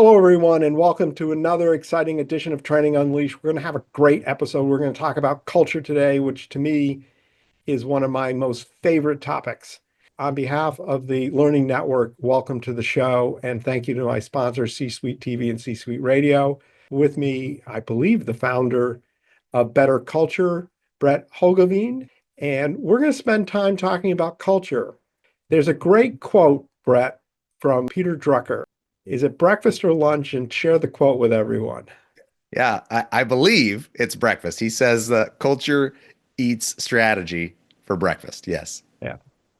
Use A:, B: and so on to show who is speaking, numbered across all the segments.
A: Hello, everyone, and welcome to another exciting edition of Training Unleashed. We're going to have a great episode. We're going to talk about culture today, which to me is one of my most favorite topics. On behalf of the Learning Network, welcome to the show, and thank you to my sponsors, C-Suite TV and C-Suite Radio. With me, I believe, the founder of BetterCulture, Brett Hoogeveen, and we're going to spend time talking about culture. There's a great quote, Brett, from Peter Drucker. Is it breakfast or lunch? And share the quote with everyone.
B: Yeah, I believe it's breakfast. He says that culture eats strategy for breakfast. Yes.
A: Yeah.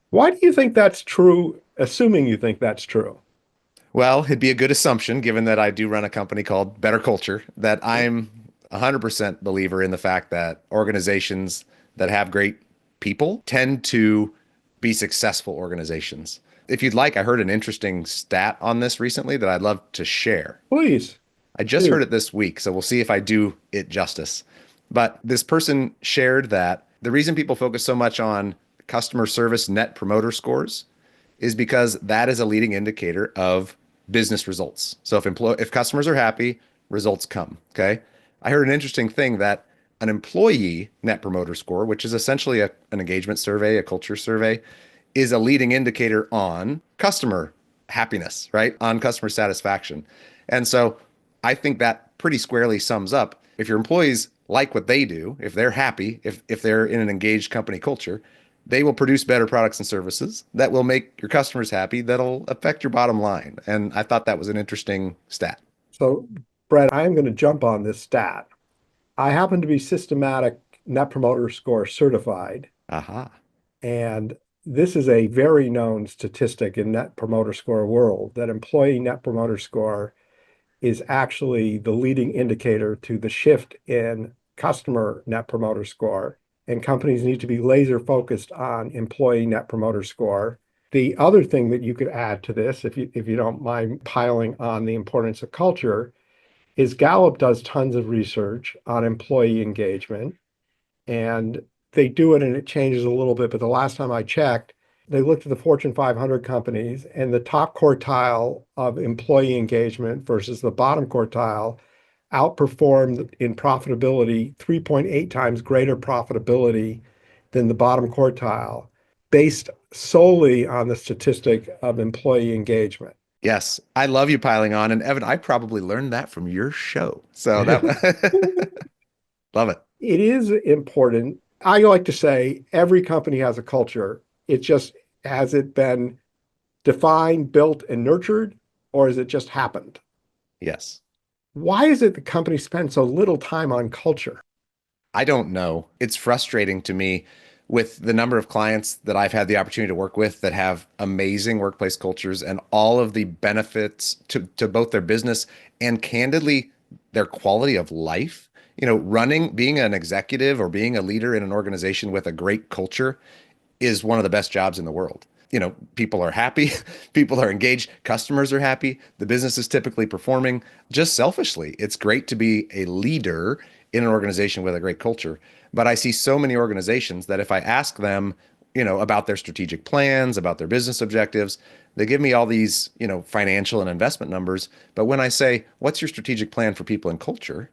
A: Why do you think that's true, assuming you think that's true?
B: Well, it'd be a good assumption, given that I do run a company called Better Culture, that I'm 100% believer in the fact that organizations that have great people tend to be successful organizations. If you'd like, I heard an interesting stat on this recently that I'd love to share.
A: Please
B: I just
A: do.
B: heard it this week, so we'll see if I do it justice. But this person shared that the reason people focus so much on customer service net promoter scores is because that is a leading indicator of business results. So if customers are happy, results come, okay? I heard an interesting thing that an employee net promoter score, which is essentially an engagement survey, a culture survey, is a leading indicator on customer happiness, right? On customer satisfaction. And so I think that pretty squarely sums up if your employees like what they do, if they're happy, if they're in an engaged company culture, they will produce better products and services that will make your customers happy, that'll affect your bottom line. And I thought that was an interesting stat.
A: So, Brett, I am going to jump on this stat. I happen to be systematic Net Promoter Score certified,
B: Aha.
A: and this is a very known statistic in Net Promoter Score world that employee Net Promoter Score is actually the leading indicator to the shift in customer Net Promoter Score. And companies need to be laser focused on employee Net Promoter Score. The other thing that you could add to this, if you don't mind piling on the importance of culture, is Gallup does tons of research on employee engagement, and they do it and it changes a little bit. But the last time I checked, they looked at the Fortune 500 companies, and the top quartile of employee engagement versus the bottom quartile outperformed in profitability, 3.8 times greater profitability than the bottom quartile, based solely on the statistic of employee engagement.
B: Yes, I love you piling on. And Evan, I probably learned that from your show. So that love it.
A: It is important. I like to say every company has a culture. It just, has it been defined, built, and nurtured, or has it just happened?
B: Yes.
A: Why is it the company spends so little time on culture?
B: I don't know. It's frustrating to me with the number of clients that I've had the opportunity to work with that have amazing workplace cultures and all of the benefits to both their business and candidly their quality of life. You know, being an executive or being a leader in an organization with a great culture is one of the best jobs in the world. You know, people are happy, people are engaged, customers are happy, the business is typically performing. Just selfishly, it's great to be a leader in an organization with a great culture. But I see so many organizations that if I ask them, about their strategic plans, about their business objectives, they give me all these, financial and investment numbers. But when I say, what's your strategic plan for people and culture?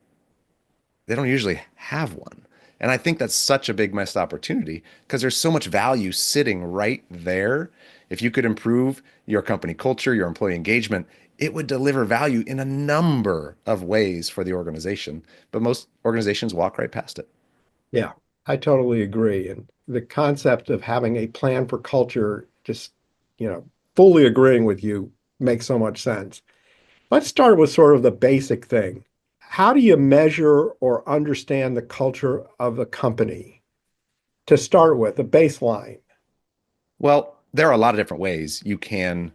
B: They don't usually have one. And I think that's such a big missed opportunity because there's so much value sitting right there. If you could improve your company culture, your employee engagement, it would deliver value in a number of ways for the organization. But most organizations walk right past it.
A: Yeah, I totally agree. And the concept of having a plan for culture, just, you know, fully agreeing with you, makes so much sense. Let's start with sort of the basic thing. How do you measure or understand the culture of a company? To start with, a baseline.
B: Well, there are a lot of different ways you can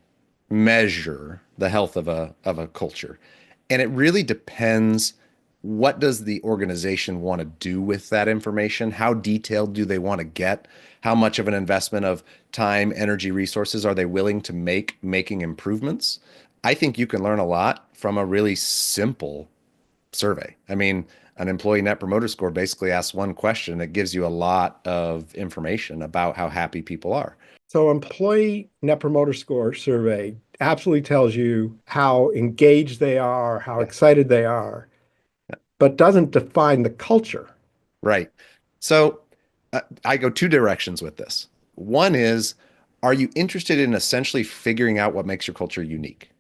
B: measure the health of a culture. And it really depends, what does the organization want to do with that information? How detailed do they want to get? How much of an investment of time, energy, resources are they willing to making improvements? I think you can learn a lot from a really simple survey. I mean, an employee net promoter score basically asks one question. It gives you a lot of information about how happy people are.
A: So employee net promoter score survey absolutely tells you how engaged they are, how
B: Yes.
A: excited they are, but doesn't define the culture.
B: Right. So I go two directions with this. One is, are you interested in essentially figuring out what makes your culture unique?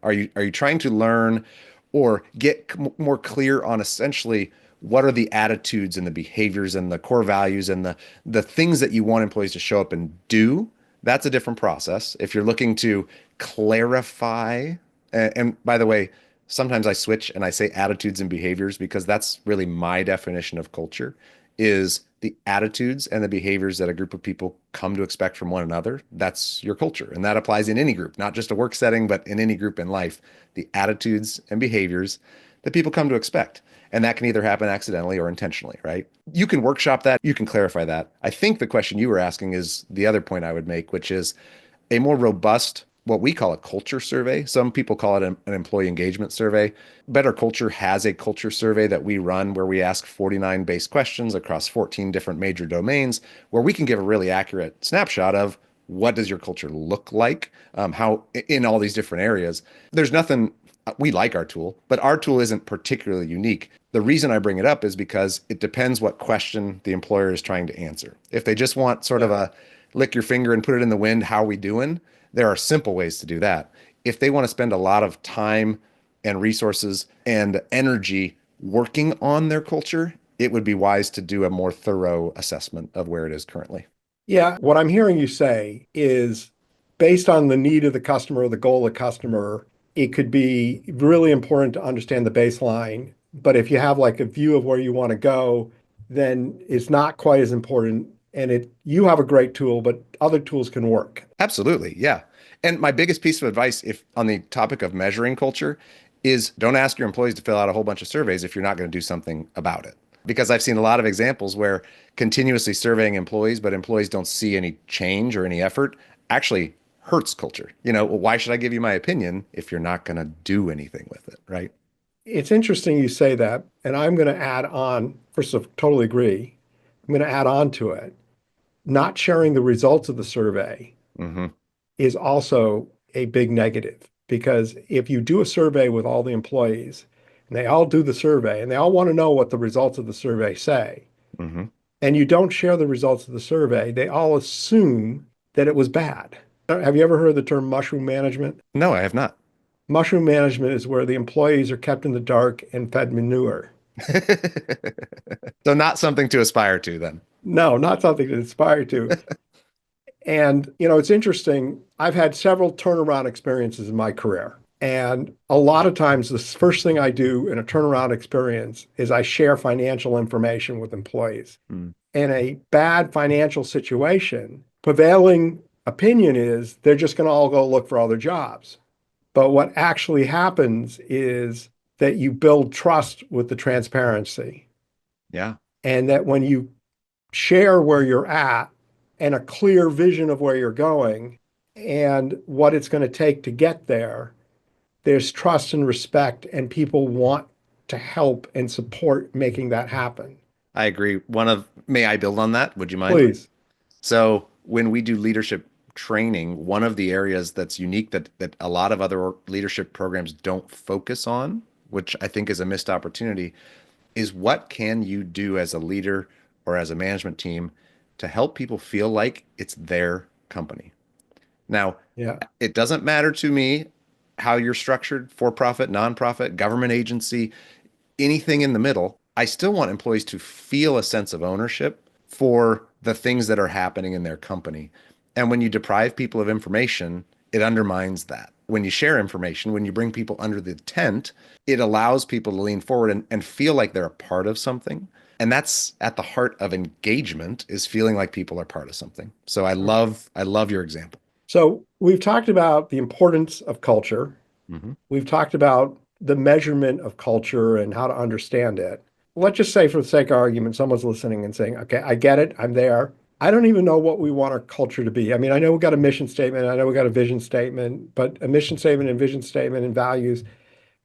B: Are you trying to learn or get more clear on essentially what are the attitudes and the behaviors and the core values and the things that you want employees to show up and do? That's a different process. If you're looking to clarify, and by the way, sometimes I switch and I say attitudes and behaviors because that's really my definition of culture is the attitudes and the behaviors that a group of people come to expect from one another. That's your culture. And that applies in any group, not just a work setting, but in any group in life. The attitudes and behaviors that people come to expect. And that can either happen accidentally or intentionally, right? You can workshop that, you can clarify that. I think the question you were asking is the other point I would make, which is a more robust, what we call a culture survey. Some people call it an employee engagement survey. Better Culture has a culture survey that we run where we ask 49 base questions across 14 different major domains, where we can give a really accurate snapshot of what does your culture look like, how in all these different areas. There's nothing, we like our tool, but our tool isn't particularly unique. The reason I bring it up is because it depends what question the employer is trying to answer. If they just want sort of
A: Yeah.
B: a lick your finger and put it in the wind, how we doing? There are simple ways to do that. If they want to spend a lot of time and resources and energy working on their culture, it would be wise to do a more thorough assessment of where it is currently.
A: Yeah. What I'm hearing you say is based on the need of the customer or the goal of the customer, it could be really important to understand the baseline. But if you have like a view of where you want to go, then it's not quite as important. And you have a great tool, but other tools can work.
B: Absolutely. Yeah. And my biggest piece of advice, if on the topic of measuring culture, is don't ask your employees to fill out a whole bunch of surveys if you're not going to do something about it. Because I've seen a lot of examples where continuously surveying employees, but employees don't see any change or any effort, actually hurts culture. Well, why should I give you my opinion if you're not going to do anything with it? Right.
A: It's interesting you say that. And I'm going to add on, first of all, totally agree. I'm going to add on to it. Not sharing the results of the survey
B: Hmm.
A: is also a big negative because if you do a survey with all the employees and they all do the survey and they all want to know what the results of the survey say,
B: Hmm.
A: and you don't share the results of the survey, they all assume that it was bad. Have you ever heard the term mushroom management?
B: No, I have not.
A: Mushroom management is where the employees are kept in the dark and fed manure.
B: So not something to aspire to then.
A: No, not something to inspire to. And, it's interesting. I've had several turnaround experiences in my career. And a lot of times, the first thing I do in a turnaround experience is I share financial information with employees.
B: Mm.
A: In a bad financial situation, prevailing opinion is they're just going to all go look for other jobs. But what actually happens is that you build trust with the transparency.
B: Yeah,
A: And that when you share where you're at and a clear vision of where you're going and what it's going to take to get there, there's trust and respect, and people want to help and support making that happen.
B: I agree. May I build on that? Would you mind?
A: Please.
B: So when we do leadership training, one of the areas that's unique that a lot of other leadership programs don't focus on, which I think is a missed opportunity, is what can you do as a leader or as a management team to help people feel like it's their company? Now,
A: Yeah.
B: it doesn't matter to me how you're structured, for profit, nonprofit, government agency, anything in the middle. I still want employees to feel a sense of ownership for the things that are happening in their company. And when you deprive people of information, it undermines that. When you share information, when you bring people under the tent, it allows people to lean forward and feel like they're a part of something. And that's at the heart of engagement is feeling like people are part of something. So I love your example.
A: So we've talked about the importance of culture.
B: Hmm.
A: We've talked about the measurement of culture and how to understand it. Let's just say, for the sake of argument, someone's listening and saying, okay, I get it. I'm there. I don't even know what we want our culture to be. I mean, I know we've got a mission statement. I know we've got a vision statement, but a mission statement and vision statement and values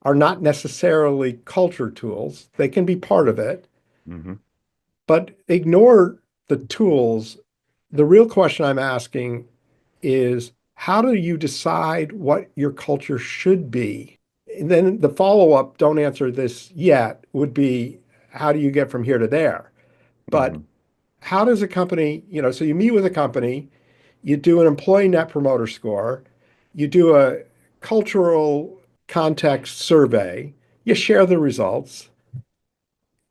A: are not necessarily culture tools. They can be part of it,
B: Hmm.
A: but ignore the tools. The real question I'm asking is how do you decide what your culture should be? And then the follow-up, don't answer this yet, would be how do you get from here to there? But
B: Hmm.
A: how does a company, so you meet with a company, you do an employee net promoter score, you do a cultural context survey, you share the results.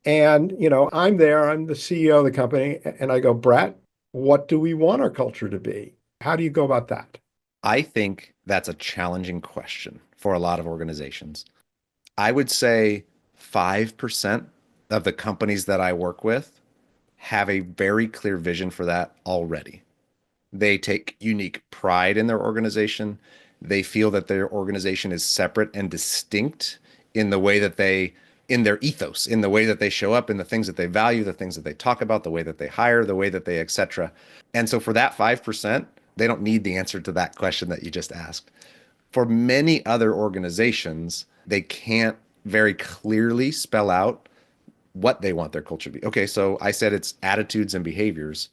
A: And, I'm there, I'm the CEO of the company, and I go, Brett, what do we want our culture to be? How do you go about that?
B: I think that's a challenging question for a lot of organizations. I would say 5% of the companies that I work with have a very clear vision for that already. They take unique pride in their organization. They feel that their organization is separate and distinct in the way that in their ethos, in the way that they show up, in the things that they value, the things that they talk about, the way that they hire, the way that they, et cetera. And so for that 5%, they don't need the answer to that question that you just asked. For many other organizations, they can't very clearly spell out what they want their culture to be. Okay, so I said it's attitudes and behaviors.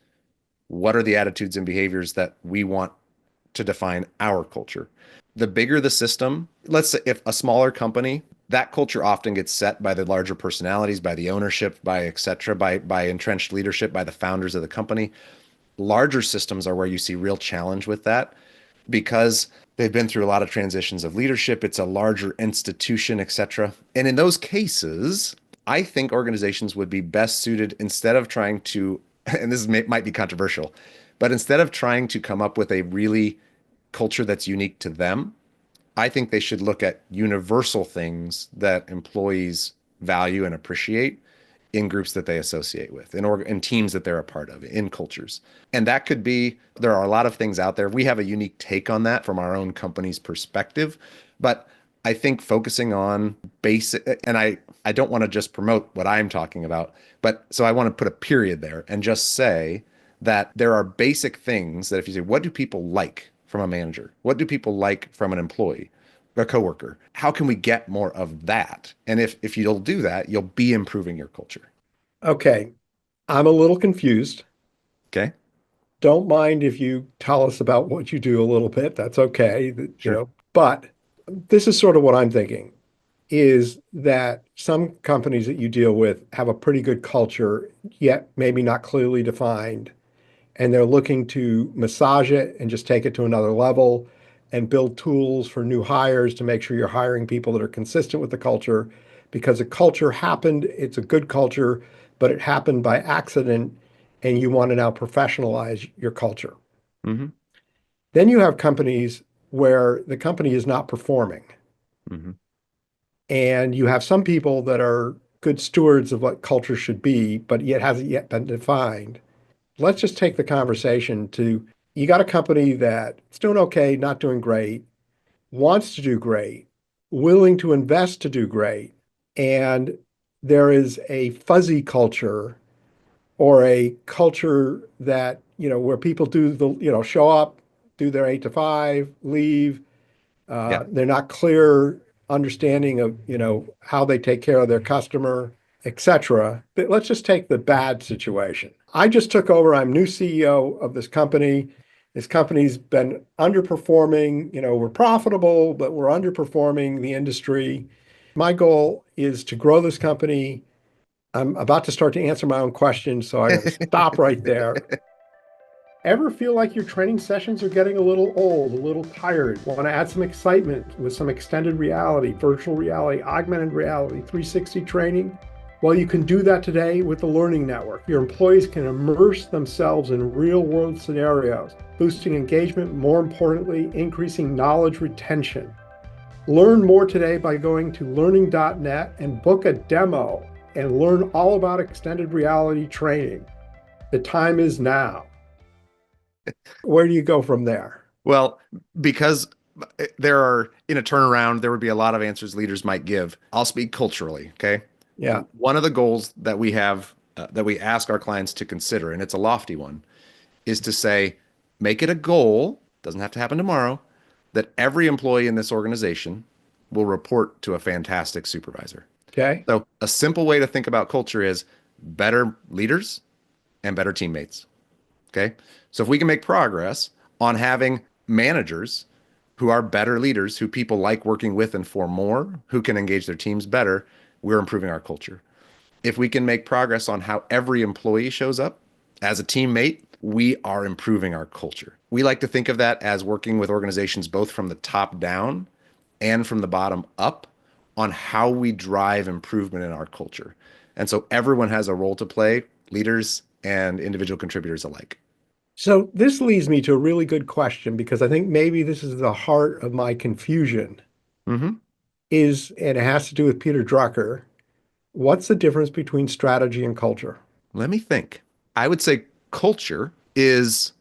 B: What are the attitudes and behaviors that we want to define our culture? The bigger the system, let's say if a smaller company, that culture often gets set by the larger personalities, by the ownership, by et cetera, by entrenched leadership, by the founders of the company. Larger systems are where you see real challenge with that because they've been through a lot of transitions of leadership. It's a larger institution, et cetera. And in those cases, I think organizations would be best suited instead of trying to, and might be controversial, but instead of trying to come up with a really culture that's unique to them, I think they should look at universal things that employees value and appreciate in groups that they associate with, in teams that they're a part of, in cultures. And that could be, there are a lot of things out there. We have a unique take on that from our own company's perspective. But I think focusing on basic, and I don't want to just promote what I'm talking about, but so I want to put a period there and just say that there are basic things that if you say, what do people like from a manager? What do people like from an employee? A coworker. How can we get more of that? And if you'll do that, you'll be improving your culture.
A: Okay, I'm a little confused.
B: Okay?
A: Don't mind if you tell us about what you do a little bit. That's okay,
B: Sure.
A: But this is sort of what I'm thinking is that some companies that you deal with have a pretty good culture, yet maybe not clearly defined. And they're looking to massage it and just take it to another level and build tools for new hires to make sure you're hiring people that are consistent with the culture because a culture happened, it's a good culture, but it happened by accident and you want to now professionalize your culture.
B: Hmm.
A: Then you have companies where the company is not performing
B: Hmm.
A: and you have some people that are good stewards of what culture should be, but yet hasn't yet been defined. Let's just take the conversation to you got a company that's doing okay, not doing great, wants to do great, willing to invest to do great, and there is a fuzzy culture or a culture that, where people do show up, do their 8 to 5, leave.
B: Yeah.
A: They're not clear understanding of, how they take care of their customer, etc. But let's just take the bad situation. I just took over. I'm new CEO of this company. This company's been underperforming. We're profitable, but we're underperforming the industry. My goal is to grow this company. I'm about to start to answer my own question, so I got to stop right there. Ever feel like your training sessions are getting a little old, a little tired? Want to add some excitement with some extended reality, virtual reality, augmented reality, 360 training? Well, you can do that today with the Learning Network. Your employees can immerse themselves in real world scenarios, boosting engagement, more importantly, increasing knowledge retention. Learn more today by going to learning.net and book a demo and learn all about extended reality training. The time is now. Where do you go from there?
B: Well, because there are, in a turnaround, there would be a lot of answers leaders might give. I'll speak culturally. Okay.
A: Yeah.
B: One of the goals that we have, that we ask our clients to consider, and it's a lofty one, is to say, make it a goal, doesn't have to happen tomorrow, that every employee in this organization will report to a fantastic supervisor.
A: Okay.
B: So a simple way to think about culture is better leaders and better teammates. Okay. So if we can make progress on having managers who are better leaders, who people like working with and for more, who can engage their teams better, we're improving our culture. If we can make progress on how every employee shows up as a teammate, we are improving our culture. We like to think of that as working with organizations both from the top down and from the bottom up on how we drive improvement in our culture. And so everyone has a role to play, leaders and individual contributors alike.
A: So this leads me to a really good question because I think maybe this is the heart of my confusion
B: Hmm.
A: and it has to do with Peter Drucker. What's the difference between strategy and culture?
B: Let me think. I would say culture is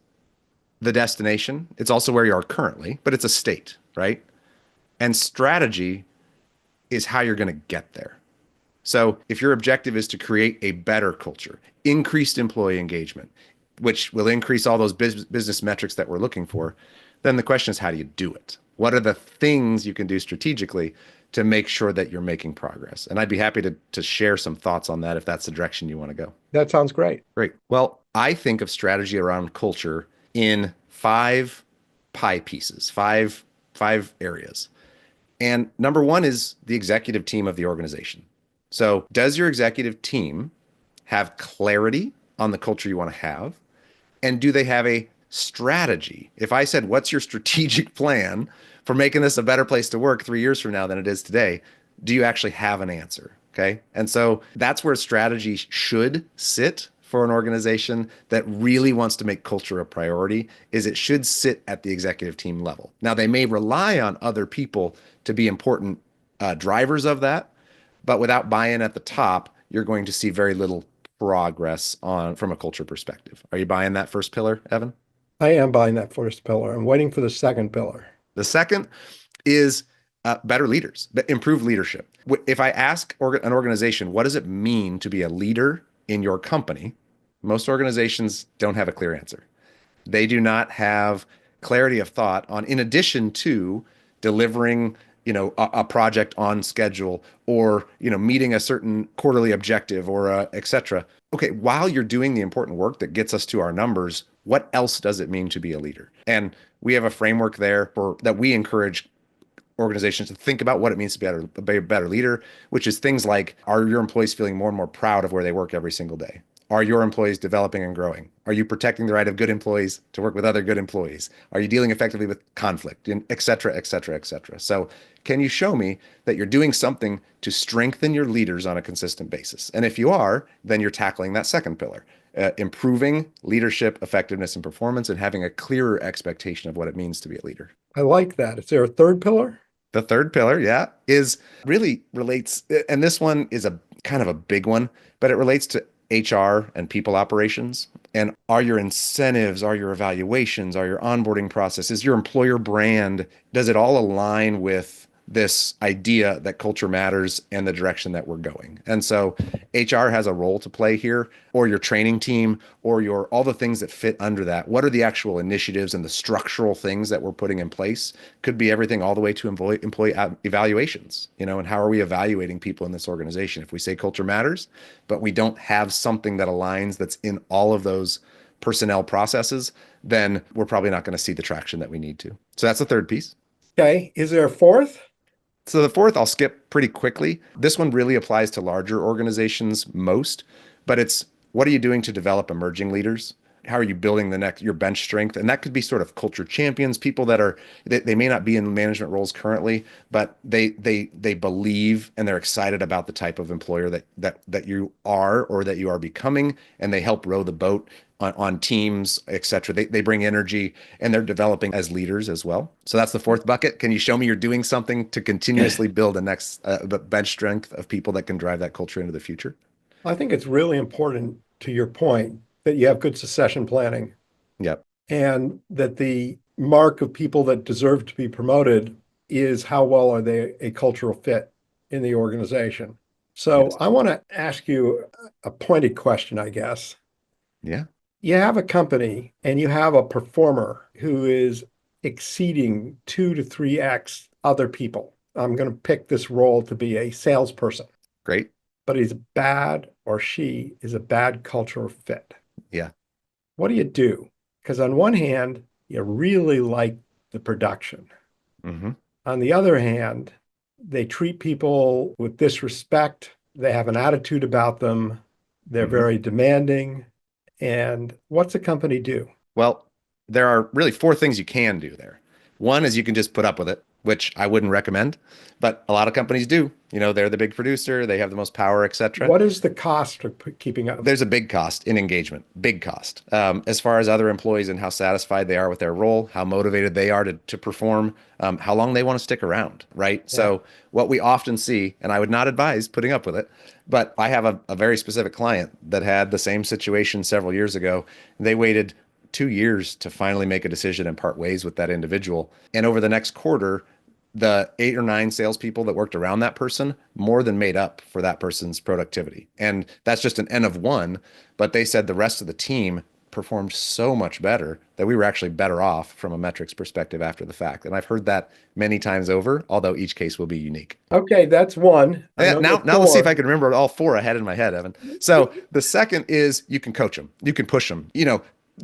B: the destination. It's also where you are currently, but it's a state, right? And strategy is how you're going to get there. So if your objective is to create a better culture, increased employee engagement, which will increase all those business metrics that we're looking for, then the question is, how do you do it? What are the things you can do strategically to make sure that you're making progress? And I'd be happy to share some thoughts on that if that's the direction you want to go.
A: That sounds great.
B: Great. Well, I think of strategy around culture in five pie pieces, five areas. And number one is the executive team of the organization. So, does your executive team have clarity on the culture you want to have? And do they have a strategy? If I said, what's your strategic plan for making this a better place to work 3 years from now than it is today? Do you actually have an answer? Okay. And so that's where strategy should sit for an organization that really wants to make culture a priority is it should sit at the executive team level. Now they may rely on other people to be important drivers of that, but without buy-in at the top, you're going to see very little progress on from a culture perspective. Are you buying that first pillar, Evan?
A: I am buying that first pillar. I'm waiting for the second pillar.
B: The second is better leaders, improved leadership. If I ask an organization, what does it mean to be a leader in your company? Most organizations don't have a clear answer. They do not have clarity of thought on, in addition to delivering, a project on schedule or, meeting a certain quarterly objective or et cetera. Okay, while you're doing the important work that gets us to our numbers, what else does it mean to be a leader? And we have a framework there for that we encourage organizations to think about what it means to be a better leader, which is things like, are your employees feeling more and more proud of where they work every single day? Are your employees developing and growing? Are you protecting the right of good employees to work with other good employees? Are you dealing effectively with conflict, and et cetera, et cetera, et cetera? So can you show me that you're doing something to strengthen your leaders on a consistent basis? And if you are, then you're tackling that second pillar, improving leadership effectiveness and performance and having a clearer expectation of what it means to be a leader.
A: I like that. Is there a third pillar?
B: The third pillar, yeah, is really relates, and this one is a kind of a big one, but it relates to HR and people operations. And are your incentives, are your evaluations, are your onboarding processes, your employer brand, does it all align with this idea that culture matters and the direction that we're going? And so HR has a role to play here, or your training team, or your all the things that fit under that. What are the actual initiatives and the structural things that we're putting in place? Could be everything all the way to employee evaluations, and how are we evaluating people in this organization? If we say culture matters, but we don't have something that aligns that's in all of those personnel processes, then we're probably not going to see the traction that we need to. So that's the third piece.
A: Okay. Is there a fourth?
B: So the fourth, I'll skip pretty quickly. This one really applies to larger organizations most, but it's what are you doing to develop emerging leaders? How are you building your bench strength? And that could be sort of culture champions, people that they may not be in management roles currently, but they believe and they're excited about the type of employer that you are or that you are becoming, and they help row the boat on teams, et cetera. They bring energy and they're developing as leaders as well. So that's the fourth bucket. Can you show me you're doing something to continuously build the bench strength of people that can drive that culture into the future?
A: I think it's really important to your point that you have good succession planning
B: Yep.
A: and that the mark of people that deserve to be promoted is how well are they a cultural fit in the organization. So
B: Yes.
A: I want to ask you a pointed question, I guess.
B: Yeah.
A: You have a company and you have a performer who is exceeding 2 to 3x other people. I'm going to pick this role to be a salesperson,
B: Great.
A: but he's bad or she is a bad cultural fit.
B: Yeah.
A: What do you do? Because on one hand, you really like the production.
B: Hmm.
A: On the other hand, they treat people with disrespect. They have an attitude about them. They're
B: Hmm.
A: very demanding. And what's a company do?
B: Well, there are really four things you can do there. One is you can just put up with it, which I wouldn't recommend, but a lot of companies do. They're the big producer, they have the most power, etc.
A: What is the cost of keeping up?
B: There's a big cost in engagement, big cost. As far as other employees and how satisfied they are with their role, how motivated they are to perform, how long they want to stick around, right?
A: Yeah.
B: So, what we often see, and I would not advise putting up with it, but I have a very specific client that had the same situation several years ago. They waited 2 years to finally make a decision and part ways with that individual. And over the next quarter, the 8 or 9 salespeople that worked around that person more than made up for that person's productivity. And that's just an N of one. But they said the rest of the team performed so much better that we were actually better off from a metrics perspective after the fact. And I've heard that many times over, although each case will be unique.
A: Okay, that's one. I
B: Yeah,
A: know there
B: now
A: are
B: let's see if I
A: four.
B: can remember all four ahead in my head, Evan. So the second is you can coach them, you can push them.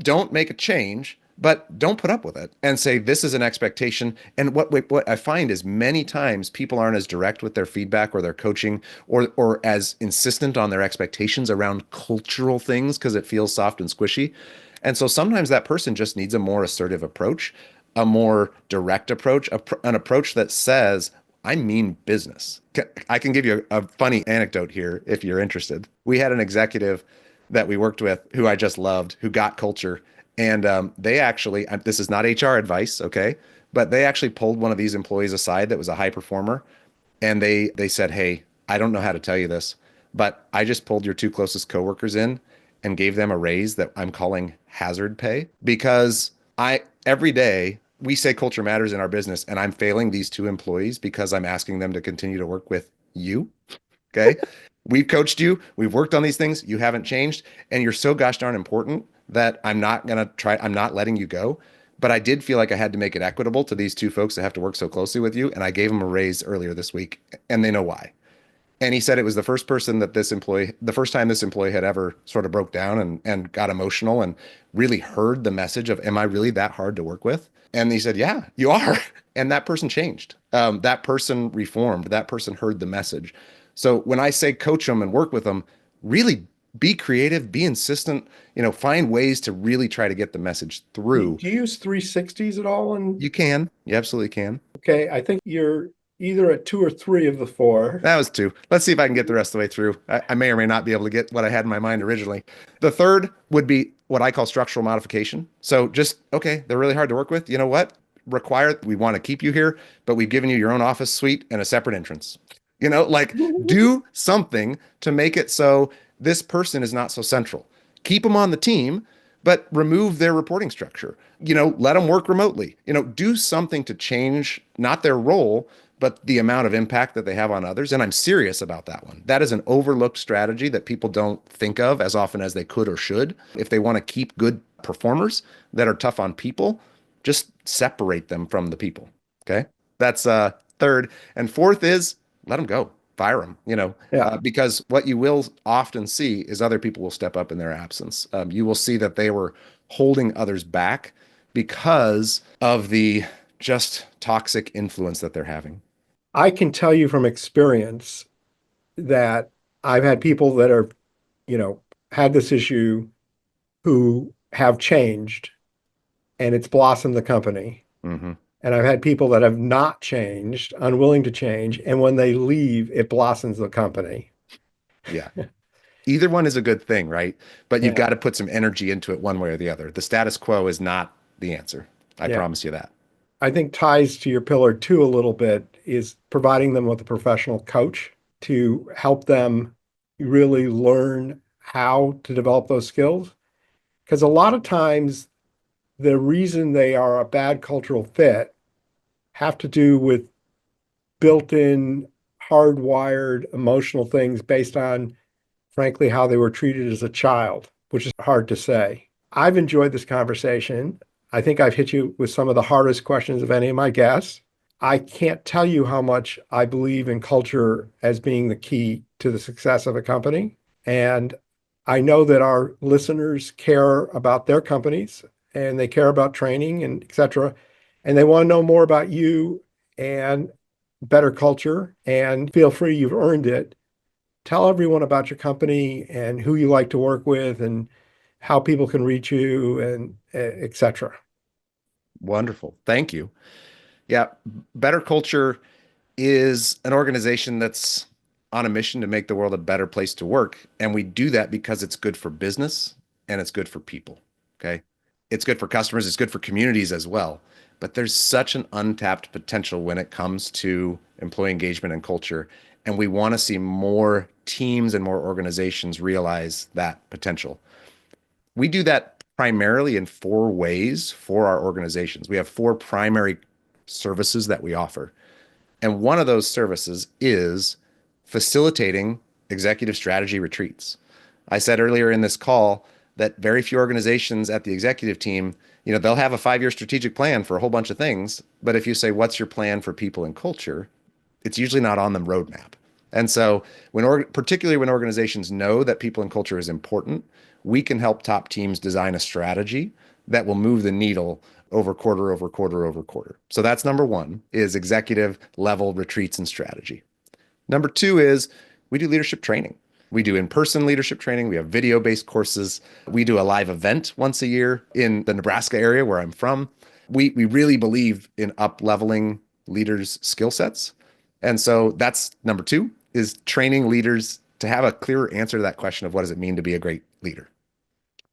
B: Don't make a change, but don't put up with it and say this is an expectation. And what I find is many times people aren't as direct with their feedback or their coaching or as insistent on their expectations around cultural things because it feels soft and squishy. And so sometimes that person just needs a more assertive approach, a more direct approach, an approach that says, I mean business. I can give you a funny anecdote here if you're interested. We had an executive that we worked with who I just loved, who got culture. And they actually, this is not HR advice, okay? But they actually pulled one of these employees aside that was a high performer. And they said, hey, I don't know how to tell you this, but I just pulled your two closest coworkers in and gave them a raise that I'm calling hazard pay because every day we say culture matters in our business and I'm failing these two employees because I'm asking them to continue to work with you. Okay. We've coached you. We've worked on these things. You haven't changed. And you're so gosh darn important that I'm not letting you go. But I did feel like I had to make it equitable to these two folks that have to work so closely with you. And I gave them a raise earlier this week, and they know why. And he said it was the first time this employee had ever sort of broke down and got emotional and really heard the message of, am I really that hard to work with? And he said, yeah, you are. And that person changed. That person reformed. That person heard the message. So when I say coach them and work with them, really be creative, be insistent, find ways to really try to get the message through.
A: Do you use 360s at all? And
B: You can. You absolutely can.
A: okay, I think you're either at two or three of the four.
B: That was two. Let's see if I can get the rest of the way through. I may or may not be able to get what I had in my mind originally. The third would be what I call structural modification. So just, okay, they're really hard to work with. You know what? We want to keep you here, but we've given you your own office suite and a separate entrance. Like do something to make it so this person is not so central. Keep them on the team, but remove their reporting structure. Let them work remotely. Do something to change not their role, but the amount of impact that they have on others. And I'm serious about that one. That is an overlooked strategy that people don't think of as often as they could or should. If they want to keep good performers that are tough on people, just separate them from the people. Okay. That's third. And fourth is let them go, fire them,
A: Yeah.
B: because what you will often see is other people will step up in their absence. You will see that they were holding others back because of the just toxic influence that they're having.
A: I can tell you from experience that I've had people that are, had this issue who have changed and it's blossomed the company.
B: Hmm.
A: And I've had people that have not changed, unwilling to change. And when they leave, it blossoms the company.
B: Yeah. Either one is a good thing, right? But you've got
A: Yeah.
B: to put some energy into it one way or the other. The status quo is not the answer. I
A: Yeah.
B: promise you that.
A: I think ties to your pillar two a little bit is providing them with a professional coach to help them really learn how to develop those skills. Because a lot of times the reason they are a bad cultural fit have to do with built-in, hardwired emotional things based on, frankly, how they were treated as a child, which is hard to say. I've enjoyed this conversation. I think I've hit you with some of the hardest questions of any of my guests. I can't tell you how much I believe in culture as being the key to the success of a company. And I know that our listeners care about their companies and they care about training and et cetera. And they want to know more about you and better culture. And feel free, you've earned it. Tell everyone about your company and who you like to work with and how people can reach you and et cetera.
B: Wonderful. Thank you. Yeah, Better Culture is an organization that's on a mission to make the world a better place to work. And we do that because it's good for business and it's good for people. Okay. It's good for customers, it's good for communities as well. But there's such an untapped potential when it comes to employee engagement and culture. And we want to see more teams and more organizations realize that potential. We do that primarily in four ways for our organizations. We have four primary services that we offer. And one of those services is facilitating executive strategy retreats. I said earlier in this call that very few organizations at the executive team, they'll have a 5-year strategic plan for a whole bunch of things. But if you say, what's your plan for people and culture? It's usually not on the roadmap. And so particularly when organizations know that people and culture is important, we can help top teams design a strategy that will move the needle over quarter over quarter over quarter. So that's number one is executive level retreats and strategy. Number two is we do leadership training. We do in-person leadership training. We have video-based courses. We do a live event once a year in the Nebraska area where I'm from. We really believe in up-leveling leaders' skill sets. And so that's number two is training leaders to have a clearer answer to that question of what does it mean to be a great leader.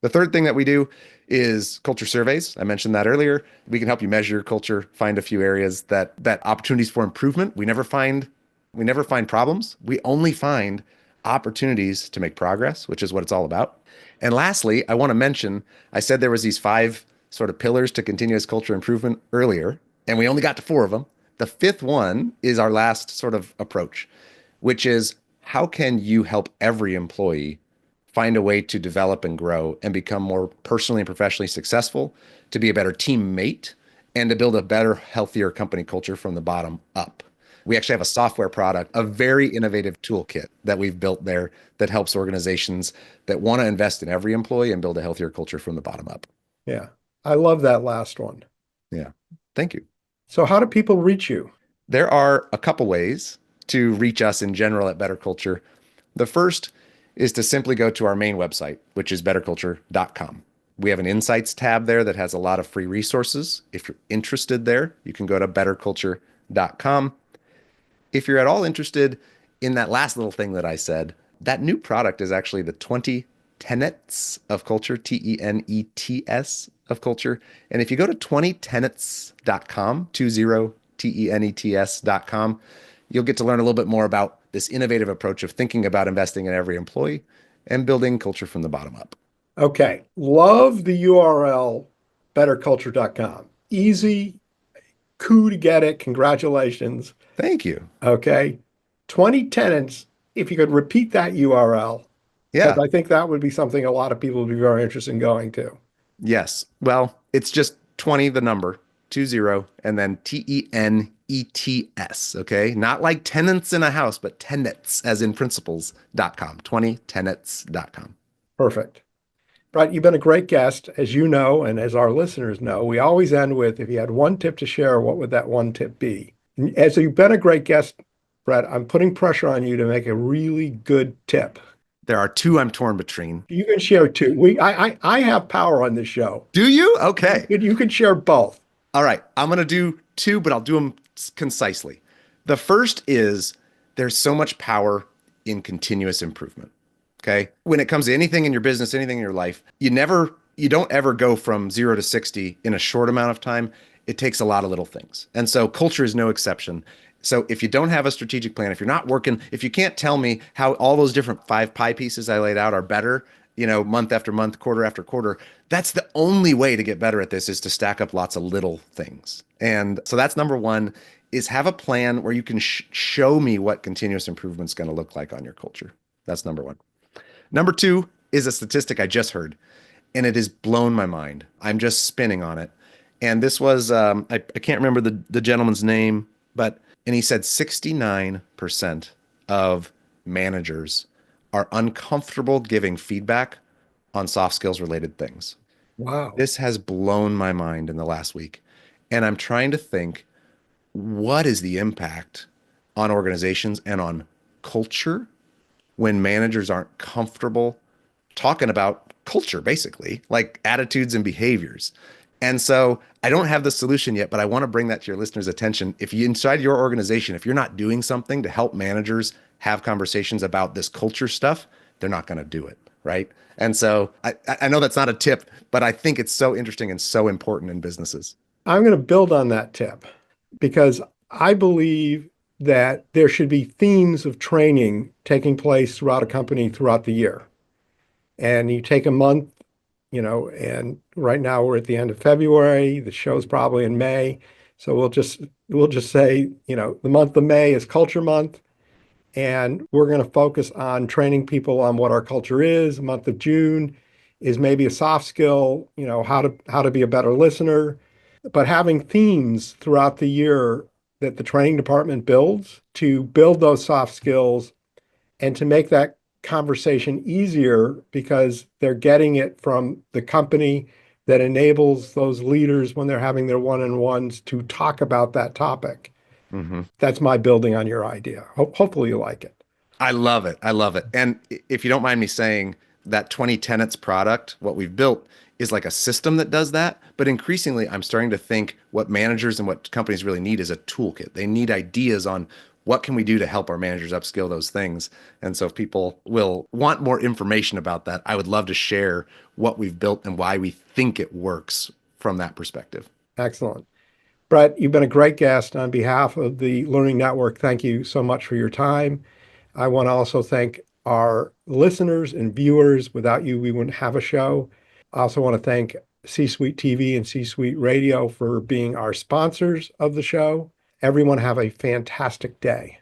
B: The third thing that we do is culture surveys. I mentioned that earlier. We can help you measure your culture, find a few areas that opportunities for improvement. We never find problems. We only find opportunities to make progress, which is what it's all about. And lastly, I want to mention, I said there was these 5 sort of pillars to continuous culture improvement earlier, and we only got to 4 of them. The fifth one is our last sort of approach, which is how can you help every employee find a way to develop and grow and become more personally and professionally successful, to be a better teammate, and to build a better, healthier company culture from the bottom up. We actually have a software product, a very innovative toolkit that we've built there that helps organizations that want to invest in every employee and build a healthier culture from the bottom up.
A: Yeah. I love that last one.
B: Yeah. Thank you.
A: So how do people reach you?
B: There are a couple ways to reach us in general at Better Culture. The first is to simply go to our main website, which is betterculture.com. We have an insights tab there that has a lot of free resources. If you're interested there, you can go to betterculture.com. If you're at all interested in that last little thing that I said, that new product is actually the 20 tenets of culture, TENETS of culture. And if you go to 20tenets.com, 20tenets.com, you'll get to learn a little bit more about this innovative approach of thinking about investing in every employee and building culture from the bottom up.
A: Okay. Love the URL, betterculture.com. Easy, coup to get it. Congratulations.
B: Thank you.
A: Okay. 20 tenants, if you could repeat that URL, because
B: Yeah.
A: I think that would be something a lot of people would be very interested in going to.
B: Yes. Well, it's just 20, the number, 20, and then TENETS. Okay. Not like tenants in a house, but tenets as in principles.com, 20tenets.com.
A: Perfect. Brett, you've been a great guest, as you know, and as our listeners know. We always end with, if you had one tip to share, what would that one tip be? As you've been a great guest, Brett, I'm putting pressure on you to make a really good tip.
B: There are 2 I'm torn between.
A: You can share 2. I have power on this show.
B: Do you? Okay.
A: You can share both.
B: All right. I'm going to do 2, but I'll do them concisely. The first is there's so much power in continuous improvement. Okay. When it comes to anything in your business, anything in your life, you don't ever go from 0 to 60 in a short amount of time. It takes a lot of little things. And so culture is no exception. So if you don't have a strategic plan, if you're not working, if you can't tell me how all those different 5 pie pieces I laid out are better, month after month, quarter after quarter, that's the only way to get better at this is to stack up lots of little things. And so that's number one is have a plan where you can show me what continuous improvement is going to look like on your culture. That's number one. Number 2 is a statistic I just heard, and it has blown my mind. I'm just spinning on it. And this was, I can't remember the gentleman's name. But, and he said 69% of managers are uncomfortable giving feedback on soft skills related things.
A: Wow.
B: This has blown my mind in the last week. And I'm trying to think, what is the impact on organizations and on culture when managers aren't comfortable talking about culture, basically, like attitudes and behaviors. And so I don't have the solution yet, but I want to bring that to your listeners' attention. If you inside your organization, if you're not doing something to help managers have conversations about this culture stuff, they're not going to do it. Right. And so I know that's not a tip, but I think it's so interesting and so important in businesses.
A: I'm going to build on that tip because I believe that there should be themes of training taking place throughout a company throughout the year. And you take a month, and right now we're at the end of February. The show's probably in May. So we'll just say, the month of May is Culture Month, and we're going to focus on training people on what our culture is. The month of June is maybe a soft skill, how to be a better listener, but having themes throughout the year that the training department builds to build those soft skills and to make that conversation easier because they're getting it from the company that enables those leaders when they're having their one-on-ones to talk about that topic.
B: Mhm.
A: That's my building on your idea. Hopefully you like it.
B: I love it. I love it. And if you don't mind me saying, that 20 tenets product, what we've built is like a system that does that. But increasingly, I'm starting to think what managers and what companies really need is a toolkit. They need ideas on what can we do to help our managers upskill those things. And so if people will want more information about that, I would love to share what we've built and why we think it works from that perspective.
A: Excellent. Brett, you've been a great guest. On behalf of the Learning Network, thank you so much for your time. I want to also thank our listeners and viewers. Without you, we wouldn't have a show. I also want to thank C-Suite TV and C-Suite Radio for being our sponsors of the show. Everyone have a fantastic day.